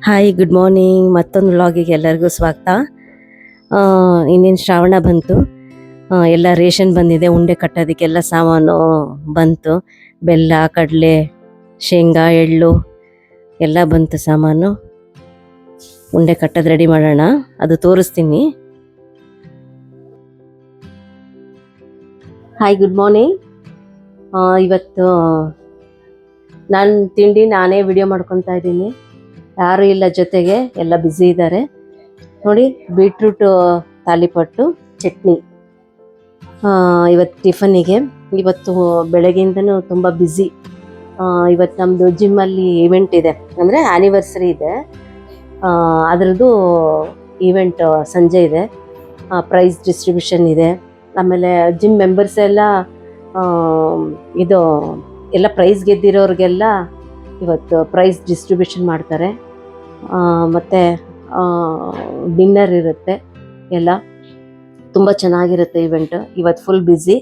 Hi good morning. ಮತ್ತೊಂದು ವ್ಲಾಗಿಗೆ ಎಲ್ಲರಿಗೂ ಸ್ವಾಗತ. ಇನ್ನೇನು ಶ್ರಾವಣ ಬಂತು. ಎಲ್ಲ ರೇಷನ್ ಬಂದಿದೆ. ಉಂಡೆ ಕಟ್ಟೋದಕ್ಕೆಲ್ಲ ಸಾಮಾನು ಬಂತು. ಬೆಲ್ಲ, ಕಡಲೆ, ಶೇಂಗಾ, ಎಳ್ಳು ಎಲ್ಲ ಬಂತು ಸಾಮಾನು. ಉಂಡೆ ಕಟ್ಟೋದು ರೆಡಿ ಮಾಡೋಣ, ಅದು ತೋರಿಸ್ತೀನಿ. Hi good morning. ಇವತ್ತು ನಾನು ತಿಂಡಿ ನಾನೇ ವಿಡಿಯೋ ಮಾಡ್ಕೊತಾ ಇದ್ದೀನಿ. ಯಾರು ಇಲ್ಲ ಜೊತೆಗೆ, ಎಲ್ಲ ಬ್ಯುಸಿ ಇದ್ದಾರೆ. ನೋಡಿ, ಬೀಟ್ರೂಟ್ ತಾಲಿಪಟ್ಟು ಚಟ್ನಿ ಇವತ್ತು ಟಿಫನಿಗೆ. ಇವತ್ತು ಬೆಳಗ್ಗೆಯಿಂದನೂ ತುಂಬ ಬ್ಯುಸಿ. ಇವತ್ತು ನಮ್ಮದು ಜಿಮ್ಮಲ್ಲಿ ಇವೆಂಟ್ ಇದೆ, ಅಂದರೆ ಆ್ಯನಿವರ್ಸರಿ ಇದೆ. ಅದರದ್ದು ಈವೆಂಟ್ ಸಂಜೆ ಇದೆ. ಪ್ರೈಸ್ ಡಿಸ್ಟ್ರಿಬ್ಯೂಷನ್ ಇದೆ. ಆಮೇಲೆ ಜಿಮ್ ಮೆಂಬರ್ಸ್ ಎಲ್ಲ ಇದು ಎಲ್ಲ ಪ್ರೈಸ್ ಗೆದ್ದಿರೋರಿಗೆಲ್ಲ ಇವತ್ತು ಪ್ರೈಸ್ ಡಿಸ್ಟ್ರಿಬ್ಯೂಷನ್ ಮಾಡ್ತಾರೆ. ಮತ್ತು ಡಿನ್ನರ್ ಇರುತ್ತೆ. ಎಲ್ಲ ತುಂಬ ಚೆನ್ನಾಗಿರುತ್ತೆ ಇವೆಂಟು. ಇವತ್ತು ಫುಲ್ ಬ್ಯುಸಿ,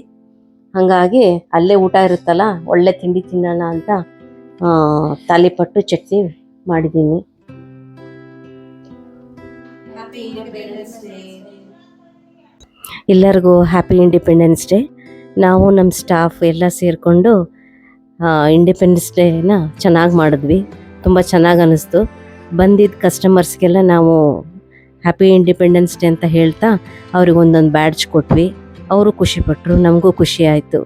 ಹಾಗಾಗಿ ಅಲ್ಲೇ ಊಟ ಇರುತ್ತಲ್ಲ, ಒಳ್ಳೆ ತಿಂಡಿ ತಿನ್ನೋಣ ಅಂತ ತಾಲಿಪಟ್ಟು ಚಟ್ನಿ ಮಾಡಿದ್ದೀನಿ. ಎಲ್ಲರಿಗೂ ಹ್ಯಾಪಿ ಇಂಡಿಪೆಂಡೆನ್ಸ್ ಡೇ. ನಾವು ನಮ್ಮ ಸ್ಟಾಫ್ ಎಲ್ಲ ಸೇರಿಕೊಂಡು ಇಂಡಿಪೆಂಡೆನ್ಸ್ ಡೇನ ಚೆನ್ನಾಗಿ ಮಾಡಿದ್ವಿ. ತುಂಬ ಚೆನ್ನಾಗಿ ಅನ್ನಿಸ್ತು. ಬಂದಿದ್ದ ಕಸ್ಟಮರ್ಸ್ಗೆಲ್ಲ ನಾವು ಹ್ಯಾಪಿ ಇಂಡಿಪೆಂಡೆನ್ಸ್ ಡೇ ಅಂತ ಹೇಳ್ತಾ ಅವ್ರಿಗೆ ಒಂದೊಂದು ಬ್ಯಾಡ್ಜ್ ಕೊಟ್ವಿ. ಅವರು ಖುಷಿಪಟ್ಟರು, ನಮಗೂ ಖುಷಿ ಆಯಿತು.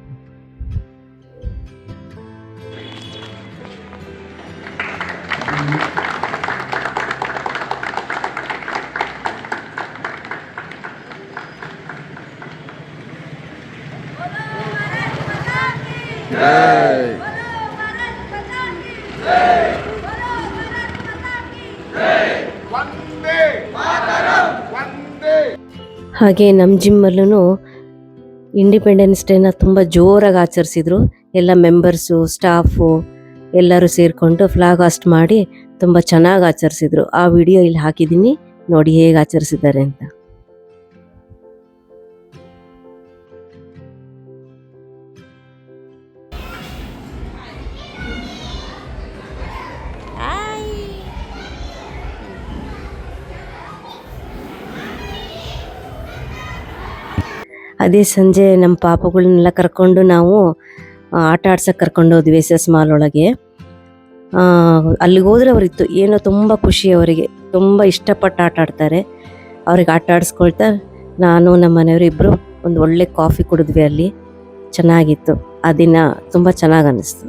ಹಾಗೆ ನಮ್ಮ ಜಿಮ್ಮಲ್ಲೂ ಇಂಡಿಪೆಂಡೆನ್ಸ್ ಡೇನ ತುಂಬ ಜೋರಾಗಿ ಆಚರಿಸಿದ್ರು. ಎಲ್ಲ ಮೆಂಬರ್ಸು, ಸ್ಟಾಫು ಎಲ್ಲರೂ ಸೇರಿಕೊಂಡು ಫ್ಲಾಗ್ ಹಾಸ್ಟ್ ಮಾಡಿ ತುಂಬ ಚೆನ್ನಾಗಿ ಆಚರಿಸಿದ್ರು. ಆ ವಿಡಿಯೋ ಇಲ್ಲಿ ಹಾಕಿದ್ದೀನಿ, ನೋಡಿ ಹೇಗೆ ಆಚರಿಸಿದ್ದಾರೆ ಅಂತ. ಅದೇ ಸಂಜೆ ನಮ್ಮ ಪಾಪಗಳನ್ನೆಲ್ಲ ಕರ್ಕೊಂಡು ನಾವು ಆಟ ಆಡ್ಸೋಕ್ಕೆ ಕರ್ಕೊಂಡು ಹೋದ್ವಿ SS ಮಾಲ್ ಒಳಗೆ. ಅಲ್ಲಿಗೆ ಹೋದ್ರೆ ಅವರಿತ್ತು ಏನೋ ತುಂಬ ಖುಷಿ. ಅವರಿಗೆ ತುಂಬ ಇಷ್ಟಪಟ್ಟು ಆಟ ಆಡ್ತಾರೆ. ಅವ್ರಿಗೆ ಆಟ ಆಡಿಸ್ಕೊಳ್ತಾ ನಾನು ನಮ್ಮ ಮನೆಯವರು ಇಬ್ಬರು ಒಂದು ಒಳ್ಳೆ ಕಾಫಿ ಕುಡಿದ್ವಿ ಅಲ್ಲಿ. ಚೆನ್ನಾಗಿತ್ತು. ಆ ದಿನ ತುಂಬ ಚೆನ್ನಾಗಿ ಅನ್ನಿಸ್ತು.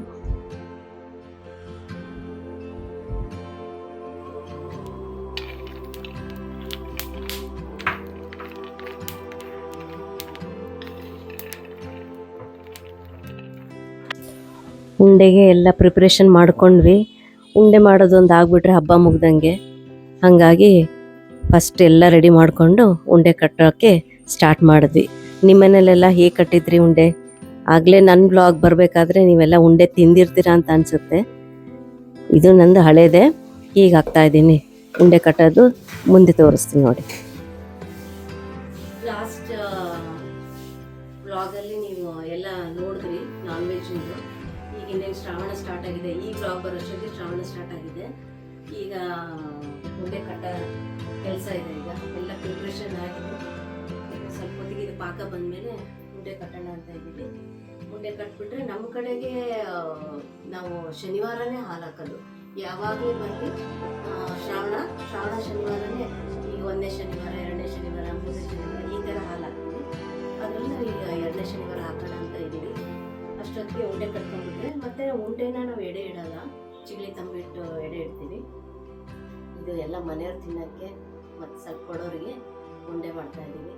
ಉಂಡೆಗೆ ಎಲ್ಲ ಪ್ರಿಪ್ರೇಷನ್ ಮಾಡ್ಕೊಂಡ್ವಿ. ಉಂಡೆ ಮಾಡೋದೊಂದು ಆಗಿಬಿಟ್ರೆ ಹಬ್ಬ ಮುಗ್ದಂಗೆ. ಹಾಗಾಗಿ ಫಸ್ಟ್ ಎಲ್ಲ ರೆಡಿ ಮಾಡಿಕೊಂಡು ಉಂಡೆ ಕಟ್ಟೋಕ್ಕೆ ಸ್ಟಾರ್ಟ್ ಮಾಡಿದ್ವಿ. ನಿಮ್ಮ ಮನೇಲೆಲ್ಲ ಹೇಗೆ ಕಟ್ಟಿದ್ರಿ ಉಂಡೆ? ಆಗಲೇ ನನ್ನ ಬ್ಲಾಗ್ ಬರಬೇಕಾದ್ರೆ ನೀವೆಲ್ಲ ಉಂಡೆ ತಿಂದಿರ್ತೀರಾ ಅಂತ ಅನಿಸುತ್ತೆ. ಇದು ನಂದು ಹಳೇದೆ. ಈಗ ಹಾಕ್ತಾಯಿದ್ದೀನಿ ಉಂಡೆ ಕಟ್ಟೋದು. ಮುಂದೆ ತೋರಿಸ್ತೀನಿ ನೋಡಿ. ಲಾಸ್ಟ್ ಬ್ಲಾಗಲ್ಲಿ ನೀವು ಎಲ್ಲ ನೋಡಿದ್ರಿ ನಾನ್ ವೆಜ್. ಈಗ ಇನ್ನೇನು ಶ್ರಾವಣ ಸ್ಟಾರ್ಟ್ ಆಗಿದೆ. ಈ ಬ್ಲಾಗ್ ಬರೋಷ್ಟೊತ್ತಿಗೆ ಶ್ರಾವಣ ಸ್ಟಾರ್ಟ್ ಆಗಿದೆ. ಈಗ ಉಂಡೆ ಕಟ್ಟ ಕೆಲಸ ಇದೆ. ಈಗ ಎಲ್ಲ ಪ್ರಿಪ್ರೇಷನ್ ಆಗಿದೆ. ಸ್ವಲ್ಪ ಹೊತ್ತಿಗೆ ಇದು ಪಾಕ ಬಂದಮೇಲೆ ಉಂಡೆ ಕಟ್ಟೋಣ ಅಂತ ಇದ್ದೀವಿ. ಉಂಡೆ ಕಟ್ಬಿಟ್ರೆ ನಮ್ಮ ಕಡೆಗೆ ನಾವು ಶನಿವಾರನೇ ಹಾಲು ಹಾಕೋದು. ಯಾವಾಗಲೂ ಬರಲಿ ಶ್ರಾವಣ ಶನಿವಾರನೇ. ಈಗ 1ನೇ ಶನಿವಾರ, 2ನೇ ಶನಿವಾರ, 3ನೇ ಶನಿವಾರ ಈ ಥರ ಹಾಲು ಹಾಕ್ತೀವಿ. ಅದರಲ್ಲಿ ಈಗ 2ನೇ ಶನಿವಾರ ಹಾಕೋಣ ಅಂತ ಇದ್ದೀವಿ. ಅಷ್ಟೊತ್ತಿಗೆ ಉಂಡೆ ಕಟ್ಕೊಂಡ್ಬಿಟ್ರೆ ಮತ್ತೆ ಉಂಡೆನ ನಾವು ಎಡೆ ಇಡಲ್ಲ, ಚಿಗಳಿ ತಂಬಿಟ್ಟು ಎಡೆ ಇಡ್ತೀವಿ. ಇದು ಎಲ್ಲ ಮನೆಯವ್ರು ತಿನ್ನೋಕ್ಕೆ ಮತ್ತು ಸ್ವಲ್ಪ ಕೊಡೋರಿಗೆ ಉಂಡೆ ಮಾಡ್ತಾ ಇದ್ದೀವಿ.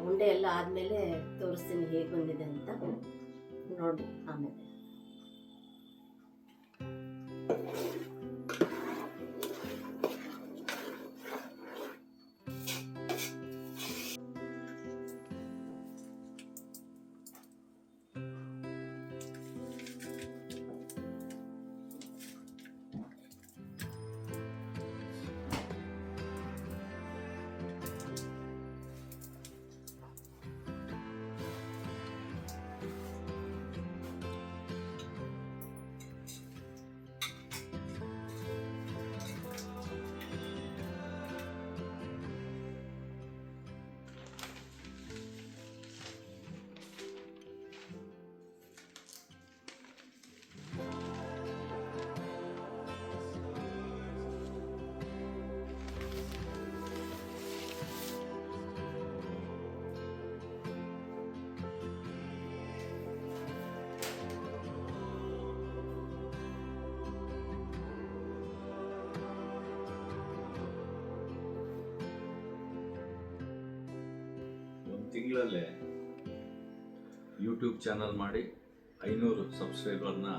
ಉಂಡೆ ಎಲ್ಲ ಆದಮೇಲೆ ತೋರಿಸ್ತೀನಿ ಹೇಗೆ ಬಂದಿದೆ ಅಂತ ನೋಡಿ. ಆಮೇಲೆ ತಿಂಗಳಲ್ಲೇ ಯೂಟ್ಯೂಬ್ ಚಾನಲ್ ಮಾಡಿ 500 ಸಬ್ಸ್ಕ್ರೈಬರ್ನ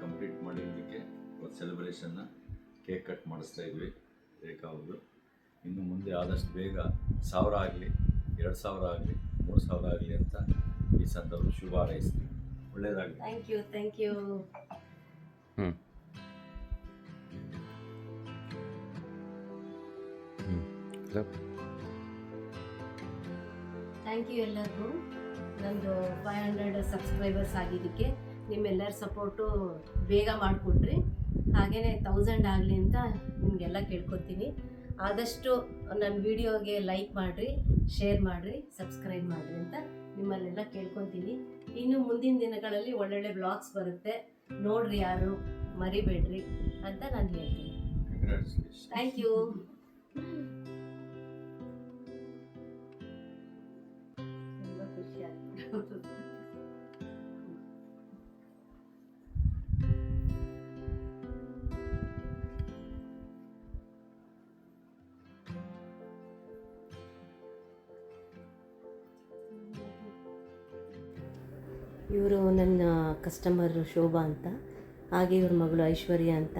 ಕಂಪ್ಲೀಟ್ ಮಾಡಿದ್ದಕ್ಕೆ ಸೆಲೆಬ್ರೇಷನ್ನ ಕೇಕ್ ಕಟ್ ಮಾಡಿಸ್ತಾ ಇದ್ವಿ ರೇಖಾ ಅವ್ರದ್ದು. ಇನ್ನು ಮುಂದೆ ಆದಷ್ಟು ಬೇಗ 1000 ಆಗಲಿ, 2000 ಆಗಲಿ, 3000 ಆಗಲಿ ಅಂತ ಈ ಸಂದರ್ಭ ಶುಭ ಹಾರೈಸ್ತೀವಿ. ಒಳ್ಳೆಯದಾಗಲಿ. Thank you. ಥ್ಯಾಂಕ್ ಯು ಎಲ್ಲರಿಗೂ. ನಂದು 500 ಸಬ್ಸ್ಕ್ರೈಬರ್ಸ್ ಆಗಿದ್ದಕ್ಕೆ ನಿಮ್ಮೆಲ್ಲರ ಸಪೋರ್ಟು ಬೇಗ ಮಾಡಿಕೊಟ್ರಿ. ಹಾಗೆಯೇ 1000 ಆಗಲಿ ಅಂತ ನಿಮಗೆಲ್ಲ ಕೇಳ್ಕೊತೀನಿ. ಆದಷ್ಟು ನನ್ನ ವಿಡಿಯೋಗೆ ಲೈಕ್ ಮಾಡಿರಿ, ಶೇರ್ ಮಾಡಿರಿ, ಸಬ್ಸ್ಕ್ರೈಬ್ ಮಾಡಿರಿ ಅಂತ ನಿಮ್ಮಲ್ಲೆಲ್ಲ ಕೇಳ್ಕೊತೀನಿ. ಇನ್ನು ಮುಂದಿನ ದಿನಗಳಲ್ಲಿ ಒಳ್ಳೊಳ್ಳೆ ಬ್ಲಾಗ್ಸ್ ಬರುತ್ತೆ, ನೋಡ್ರಿ, ಯಾರು ಮರಿಬೇಡ್ರಿ ಅಂತ ನಾನು ಹೇಳ್ತೀನಿ. Thank you. ತುಂಬ ಖುಷಿ ಆಗ್ತದೆ. ಇವರು ನನ್ನ ಕಸ್ಟಮರು ಶೋಭಾ ಅಂತ, ಹಾಗೆ ಇವ್ರ ಮಗಳು ಐಶ್ವರ್ಯ ಅಂತ.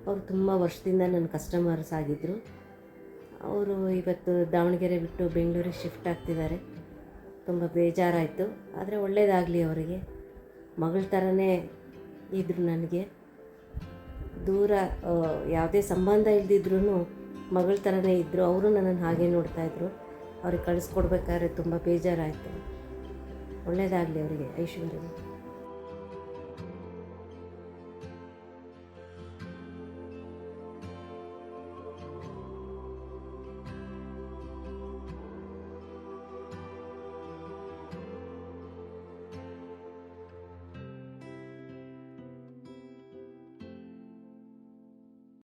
ಅವರು ತುಂಬ ವರ್ಷದಿಂದ ನನ್ನ ಕಸ್ಟಮರ್ಸ್ ಆಗಿದ್ದರು. ಅವರು ಇವತ್ತು ದಾವಣಗೆರೆ ಬಿಟ್ಟು ಬೆಂಗಳೂರಿಗೆ ಶಿಫ್ಟ್ ಆಗ್ತಿದ್ದಾರೆ. ತುಂಬ ಬೇಜಾರಾಯಿತು. ಆದರೆ ಒಳ್ಳೆಯದಾಗಲಿ ಅವರಿಗೆ. ಮಗಳ ಥರನೇ ಇದ್ದರು ನನಗೆ. ದೂರ ಯಾವುದೇ ಸಂಬಂಧ ಇಲ್ದಿದ್ರೂ ಮಗಳ ಥರನೇ ಇದ್ದರು. ಅವರು ನನ್ನನ್ನು ಹಾಗೆ ನೋಡ್ತಾಯಿದ್ರು. ಅವ್ರಿಗೆ ಕಳಿಸ್ಕೊಡ್ಬೇಕಾದ್ರೆ ತುಂಬ ಬೇಜಾರಾಯಿತು. ಒಳ್ಳೆಯದಾಗಲಿ ಅವರಿಗೆ, ಐಶ್ವರ್ಯ.